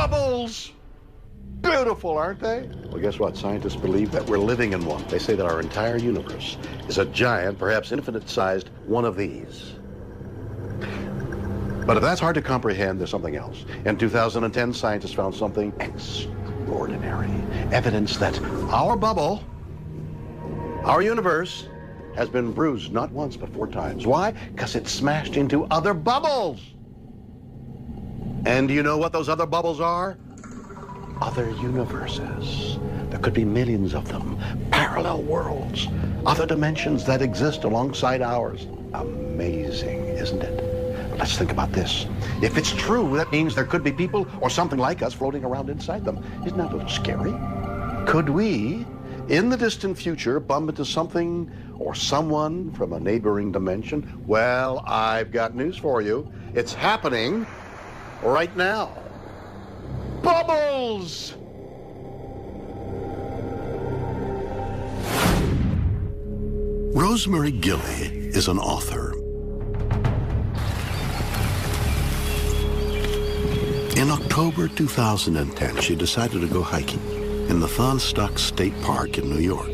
Bubbles! Beautiful, aren't they? Well, guess what? Scientists believe that we're living in one. They say that our entire universe is a giant, perhaps infinite-sized one of these. But if that's hard to comprehend, there's something else. In 2010, scientists found something extraordinary. Evidence that our bubble, our universe, has been bruised not once but 4 times. Why? Because it smashed into other bubbles. And do you know what those other bubbles are? Other universes. There could be millions of them. Parallel worlds. Other dimensions that exist alongside ours. Amazing, isn't it? Let's think about this. If it's true, that means there could be people or something like us floating around inside them. Isn't that a little scary? Could we, in the distant future, bump into something or someone from a neighboring dimension? Well, I've got news for you. It's happening right now. Bubbles! Rosemary Gilley is an author. In October 2010, she decided to go hiking in the Fahnestock State Park in New York.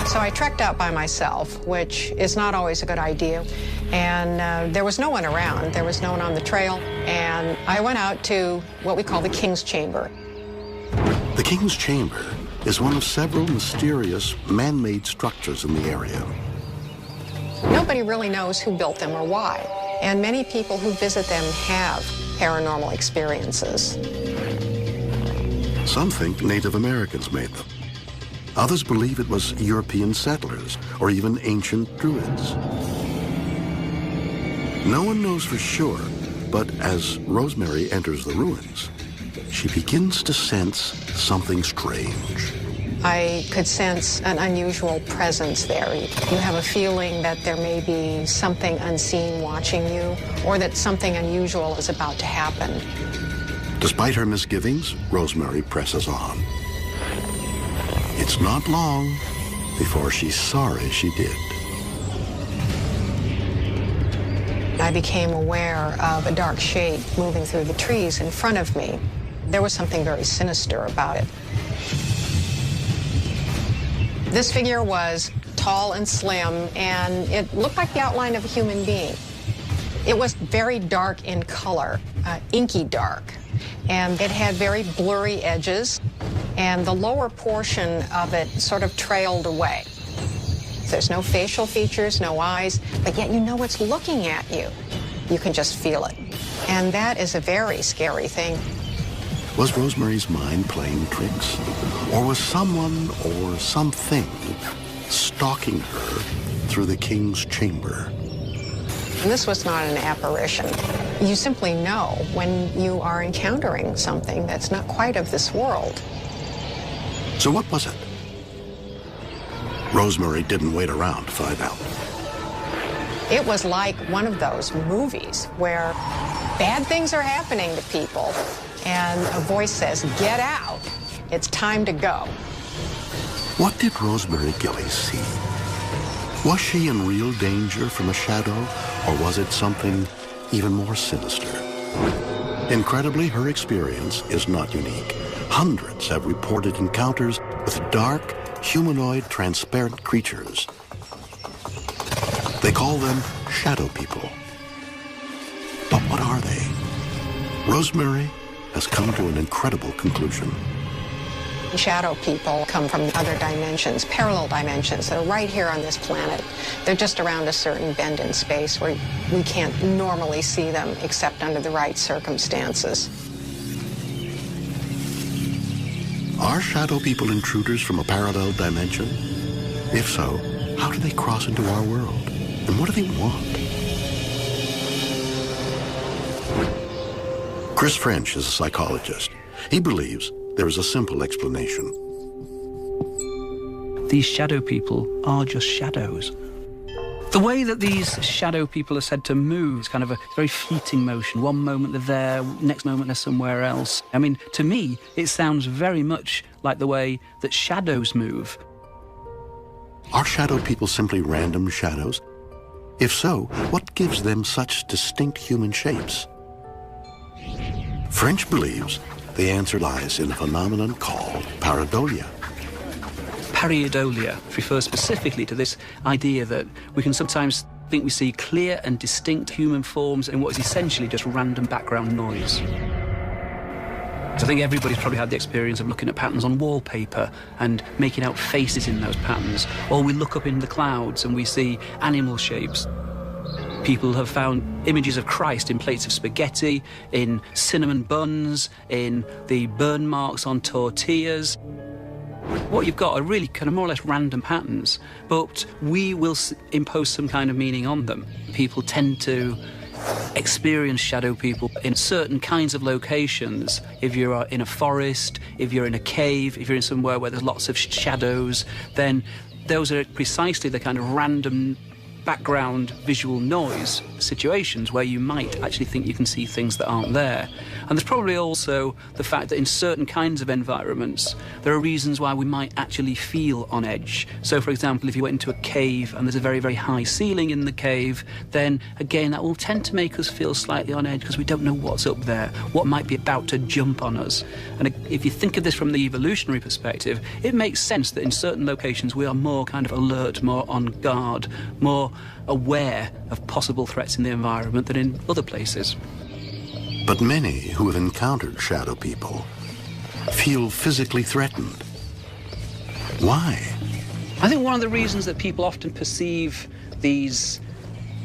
So I trekked out by myself, which is not always a good idea. And there was no one around. There was no one on the trail. And I went out to what we call the King's Chamber. The King's Chamber is one of several mysterious man-made structures in the area. Nobody really knows who built them or why. And many people who visit them have paranormal experiences. Some think Native Americans made them. Others believe it was European settlers or even ancient Druids. No one knows for sure, but as Rosemary enters the ruins, she begins to sense something strange. I could sense an unusual presence there. You have a feeling that there may be something unseen watching you, or that something unusual is about to happen. Despite her misgivings, Rosemary presses on. It's not long before she's sorry she did. I became aware of a dark shape moving through the trees in front of me. There was something very sinister about it. This figure was tall and slim, and it looked like the outline of a human being. It was very dark in color, inky dark, and it had very blurry edges, and the lower portion of it sort of trailed away. There's no facial features, no eyes, but yet you know it's looking at you. You can just feel it. And that is a very scary thing. Was Rosemary's mind playing tricks? Or was someone or something stalking her through the King's Chamber? And this was not an apparition. You simply know when you are encountering something that's not quite of this world. So what was it? Rosemary didn't wait around to find out. It was like one of those movies where bad things are happening to people, and a voice says, "Get out. It's time to go." What did Rosemary Gilley see? Was she in real danger from a shadow, or was it something even more sinister? Incredibly, her experience is not unique. Hundreds have reported encounters with dark, humanoid, transparent creatures. They call them shadow people. But what are they? Rosemary has come to an incredible conclusion. Shadow people come from other dimensions, parallel dimensions. They're right here on this planet. They're just around a certain bend in space where we can't normally see them except under the right circumstances. Are shadow people intruders from a parallel dimension? If so, how do they cross into our world? And what do they want? Chris French is a psychologist. He believes there is a simple explanation. These shadow people are just shadows. The way that these shadow people are said to move is kind of a very fleeting motion. One moment they're there, next moment they're somewhere else. I mean, to me, it sounds very much like the way that shadows move. Are shadow people simply random shadows? If so, what gives them such distinct human shapes? French believes The answer lies in a phenomenon called pareidolia. Pareidolia refers specifically to this idea that we can sometimes think we see clear and distinct human forms in what is essentially just random background noise. So I think everybody's probably had the experience of looking at patterns on wallpaper and making out faces in those patterns. Or we look up in the clouds and we see animal shapes. People have found images of Christ in plates of spaghetti, in cinnamon buns, in the burn marks on tortillas. What you've got are really kind of more or less random patterns, but we will impose some kind of meaning on them. People tend to experience shadow people in certain kinds of locations. If you're in a forest, if you're in a cave, if you're in somewhere where there's lots of shadows, then those are precisely the kind of random background visual noise situations where you might actually think you can see things that aren't there. And there's probably also the fact that in certain kinds of environments there are reasons why we might actually feel on edge. So for example, if you went into a cave and there's a very, very high ceiling in the cave, then again that will tend to make us feel slightly on edge because we don't know what's up there, what might be about to jump on us. And if you think of this from the evolutionary perspective, it makes sense that in certain locations we are more kind of alert, more on guard, more aware of possible threats in the environment than in other places. But many who have encountered shadow people feel physically threatened. Why? I think one of the reasons that people often perceive these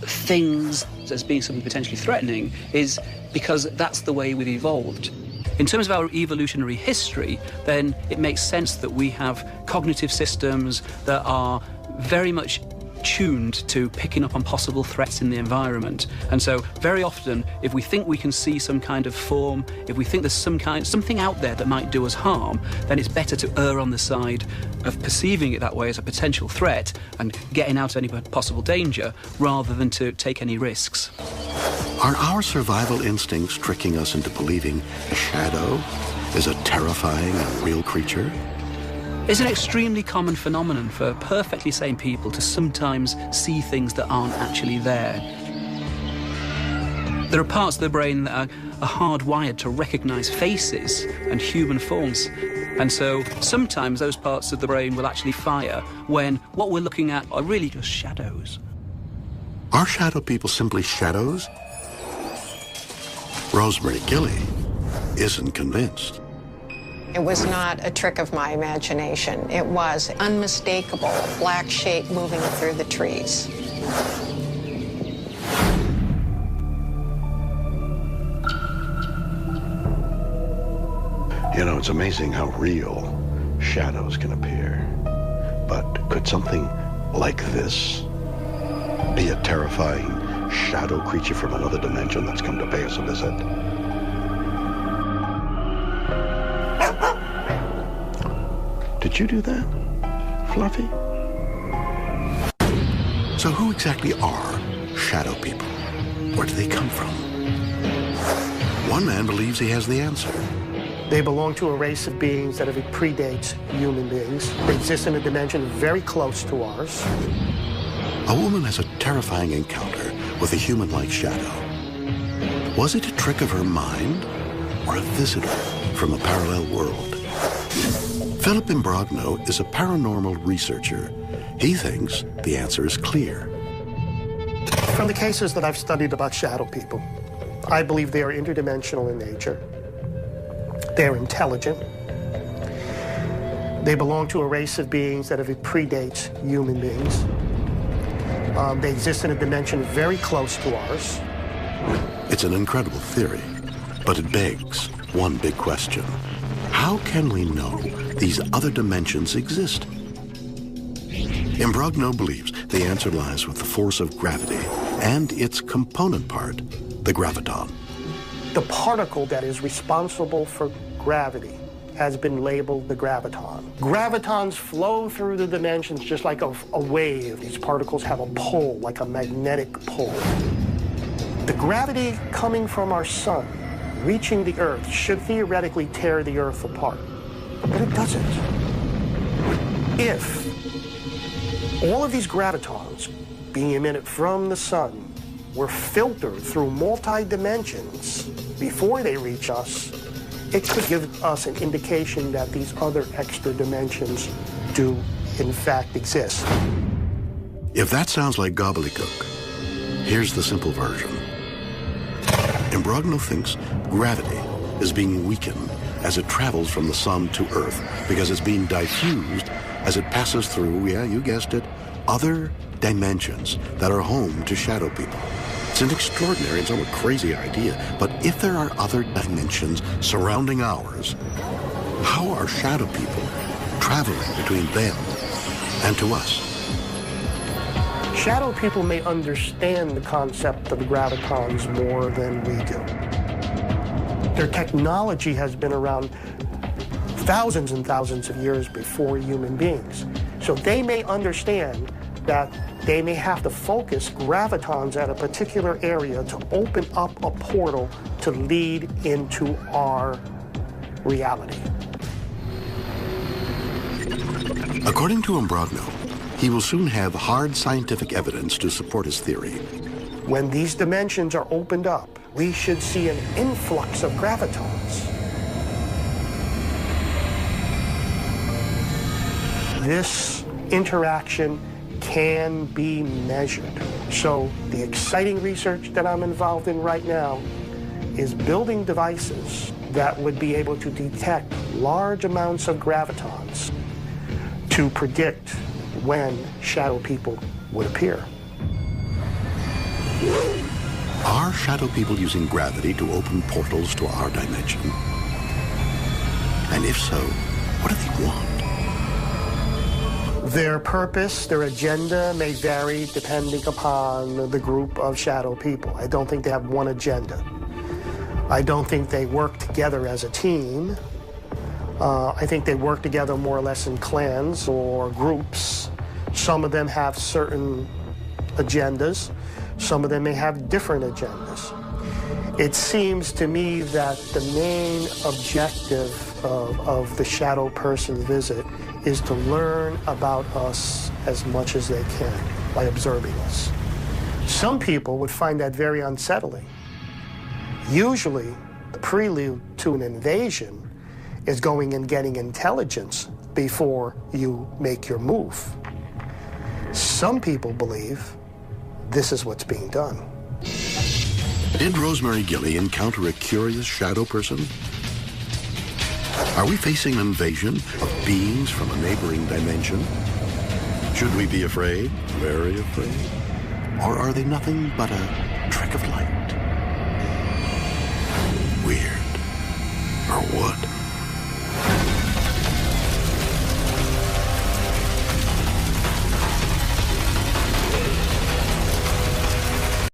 things as being something potentially threatening is because that's the way we've evolved. In terms of our evolutionary history, then it makes sense that we have cognitive systems that are very much tuned to picking up on possible threats in the environment. And so very often, if we think we can see some kind of form, if we think there's something out there that might do us harm, then it's better to err on the side of perceiving it that way as a potential threat and getting out of any possible danger rather than to take any risks. Are our survival instincts tricking us into believing a shadow is a terrifying and real creature? It's an extremely common phenomenon for perfectly sane people to sometimes see things that aren't actually there. There are parts of the brain that are hardwired to recognize faces and human forms. And so sometimes those parts of the brain will actually fire when what we're looking at are really just shadows. Are shadow people simply shadows? Rosemary Gilley isn't convinced. It was not a trick of my imagination. It was unmistakable, a black shape moving through the trees. You know, it's amazing how real shadows can appear. But could something like this be a terrifying shadow creature from another dimension that's come to pay us a visit? Did you do that, Fluffy? So who exactly are shadow people? Where do they come from? One man believes he has the answer. They belong to a race of beings that predates human beings. They exist in a dimension very close to ours. A woman has a terrifying encounter with a human-like shadow. Was it a trick of her mind or a visitor from a parallel world? Philip Imbrogno is a paranormal researcher. He thinks the answer is clear. From the cases that I've studied about shadow people, I believe they are interdimensional in nature. They're intelligent. They belong to a race of beings that predates human beings. They exist in a dimension very close to ours. It's an incredible theory, but it begs one big question. How can we know these other dimensions exist? Imbrogno believes the answer lies with the force of gravity and its component part, the graviton. The particle that is responsible for gravity has been labeled the graviton. Gravitons flow through the dimensions just like a wave. These particles have a pull, like a magnetic pull. The gravity coming from our sun, reaching the Earth, should theoretically tear the Earth apart. But it doesn't. If all of these gravitons being emitted from the sun were filtered through multi-dimensions before they reach us, it could give us an indication that these other extra dimensions do, in fact, exist. If that sounds like gobbledygook, here's the simple version. Imbrogno thinks gravity is being weakened as it travels from the sun to Earth because it's being diffused as it passes through, yeah, you guessed it, other dimensions that are home to shadow people. It's an extraordinary and somewhat crazy idea, but if there are other dimensions surrounding ours, how are shadow people traveling between them and to us? Shadow people may understand the concept of gravitons more than we do. Their technology has been around thousands and thousands of years before human beings. So they may understand that they may have to focus gravitons at a particular area to open up a portal to lead into our reality. According to Imbrogno, he will soon have hard scientific evidence to support his theory. When these dimensions are opened up, we should see an influx of gravitons. This interaction can be measured. So the exciting research that I'm involved in right now is building devices that would be able to detect large amounts of gravitons to predict when shadow people would appear. Are shadow people using gravity to open portals to our dimension? And if so, what do they want? Their purpose, their agenda may vary depending upon the group of shadow people. I don't think they have one agenda. I don't think they work together as a team. I think they work together more or less in clans or groups. Some of them have certain agendas. Some of them may have different agendas. It seems to me that the main objective of the shadow person visit is to learn about us as much as they can by observing us. Some people would find that very unsettling. Usually, the prelude to an invasion is going and getting intelligence before you make your move. Some people believe this is what's being done. Did Rosemary Gilly encounter a curious shadow person? Are we facing an invasion of beings from a neighboring dimension? Should we be afraid? Very afraid? Or are they nothing but a trick of light? Weird. Or what?